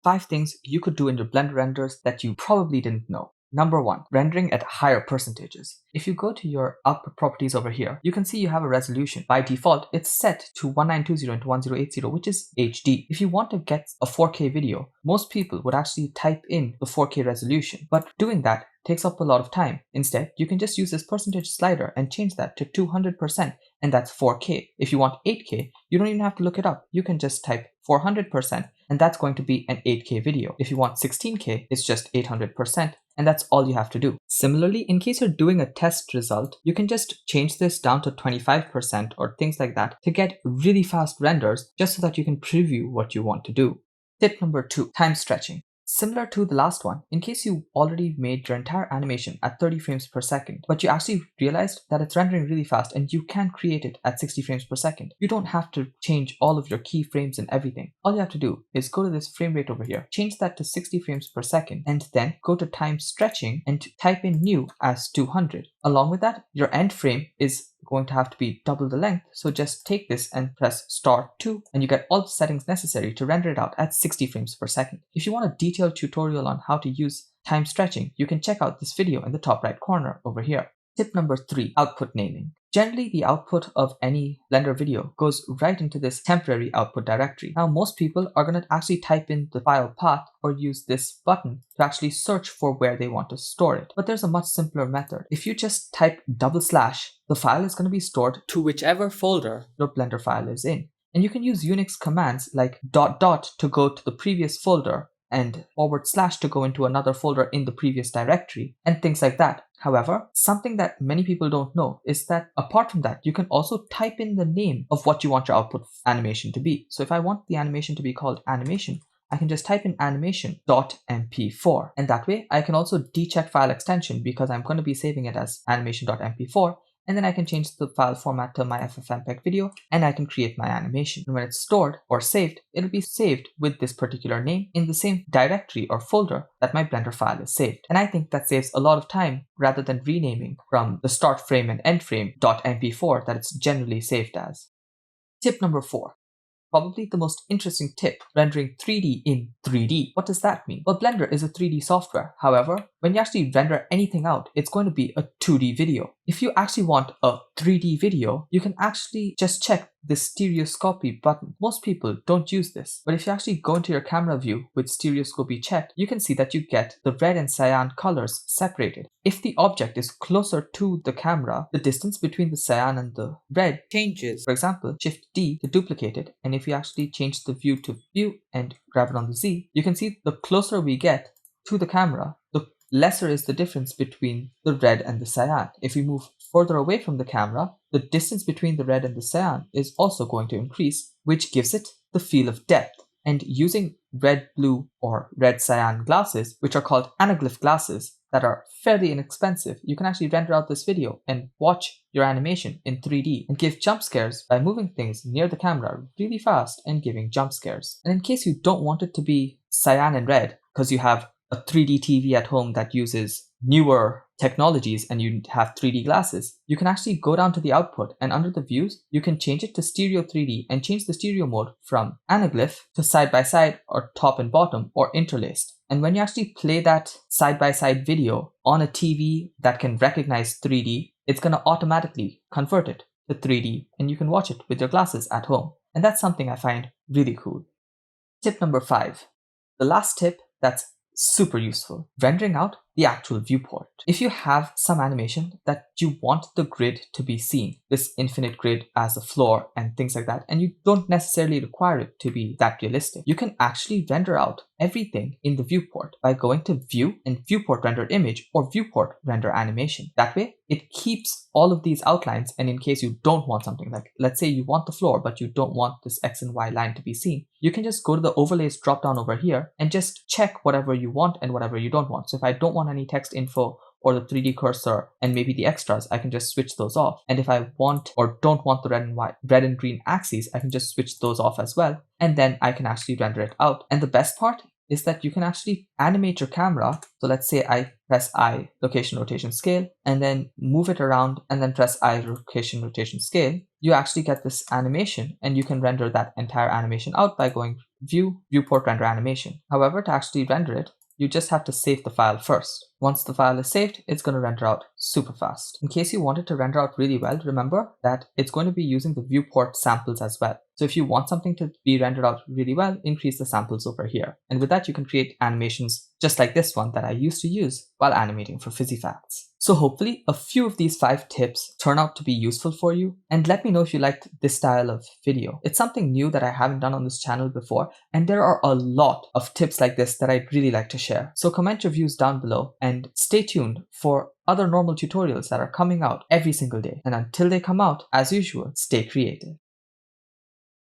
5 things you could do in your Blender renders that you probably didn't know. Number 1, rendering at higher percentages. If you go to your output properties over here, you can see you have a resolution. By default, it's set to 1920 into 1080, which is HD. If you want to get a 4K video, most people would actually type in the 4K resolution, but doing that takes up a lot of time. Instead, you can just use this percentage slider and change that to 200%, and that's 4K. If you want 8K, you don't even have to look it up. You can just type 400%, and that's going to be an 8K video. If you want 16K, it's just 800%, and that's all you have to do. Similarly, in case you're doing a test result, you can just change this down to 25% or things like that to get really fast renders just so that you can preview what you want to do. Tip number 2, time stretching. Similar to the last one, in case you already made your entire animation at 30 frames per second, but you actually realized that it's rendering really fast and you can create it at 60 frames per second, you don't have to change all of your keyframes and everything. All you have to do is go to this frame rate over here, change that to 60 frames per second, and then go to time stretching and type in new as 200. Along with that, your end frame is going to have to be double the length, so just take this and press *2 and you get all the settings necessary to render it out at 60 frames per second. If you want a detailed tutorial on how to use time stretching, you can check out this video in the top right corner over here. Tip number 3, output naming. Generally, the output of any Blender video goes right into this temporary output directory. Now, most people are going to actually type in the file path or use this button to actually search for where they want to store it. But there's a much simpler method. If you just type /, the file is going to be stored to whichever folder your Blender file is in. And you can use Unix commands like .. to go to the previous folder and / to go into another folder in the previous directory, and things like that. However, something that many people don't know is that apart from that, you can also type in the name of what you want your output animation to be. So if I want the animation to be called animation, I can just type in animation.mp4, and that way I can also decheck file extension because I'm going to be saving it as animation.mp4. And then I can change the file format to my FFmpeg video and I can create my animation. And when it's stored or saved, it'll be saved with this particular name in the same directory or folder that my Blender file is saved. And I think that saves a lot of time rather than renaming from the start frame and end frame .mp4 that it's generally saved as. Tip number 4. Probably the most interesting tip, rendering 3D in 3D. What does that mean? Well, Blender is a 3D software. However, when you actually render anything out, it's going to be a 2D video. If you actually want a 3D video, you can actually just check the stereoscopy button. Most people don't use this, but if you actually go into your camera view with stereoscopy checked, you can see that you get the red and cyan colors separated. If the object is closer to the camera, the distance between the cyan and the red changes. For example, Shift D to duplicate it, and if you actually change the view to view and grab it on the Z, you can see the closer we get to the camera, the lesser is the difference between the red and the cyan. If we move further away from the camera, the distance between the red and the cyan is also going to increase, which gives it the feel of depth. And using red, blue, or red cyan glasses, which are called anaglyph glasses that are fairly inexpensive, you can actually render out this video and watch your animation in 3D and give jump scares by moving things near the camera really fast and giving jump scares. And in case you don't want it to be cyan and red because you have a 3D TV at home that uses newer technologies and you have 3D glasses, you can actually go down to the output and under the views, you can change it to stereo 3D and change the stereo mode from anaglyph to side by side or top and bottom or interlaced. And when you actually play that side by side video on a TV that can recognize 3D, it's going to automatically convert it to 3D and you can watch it with your glasses at home. And that's something I find really cool. Tip number 5. The last tip that's super useful, rendering out the actual viewport. If you have some animation that you want the grid to be seen, this infinite grid as a floor and things like that, and you don't necessarily require it to be that realistic, you can actually render out everything in the viewport by going to View and Viewport Render Image or Viewport Render Animation. That way, it keeps all of these outlines, and in case you don't want something like, let's say you want the floor, but you don't want this X and Y line to be seen, you can just go to the overlays drop down over here and just check whatever you want and whatever you don't want. So if I don't want any text info or the 3D cursor and maybe the extras, I can just switch those off. And if I want or don't want the red and green axes, I can just switch those off as well. And then I can actually render it out. And the best part is that you can actually animate your camera. So let's say I press I, location, rotation, scale, and then move it around and then press I, location, rotation, scale. You actually get this animation and you can render that entire animation out by going View, Viewport Render Animation. However, to actually render it, you just have to save the file first. Once the file is saved, it's going to render out super fast. In case you want it to render out really well, remember that it's going to be using the viewport samples as well. So if you want something to be rendered out really well, increase the samples over here. And with that, you can create animations just like this one that I used to use while animating for Fizzy Facts. So hopefully a few of these 5 tips turn out to be useful for you, and let me know if you liked this style of video. It's something new that I haven't done on this channel before, and there are a lot of tips like this that I'd really like to share. So comment your views down below and stay tuned for other normal tutorials that are coming out every single day. And until they come out, as usual, stay creative.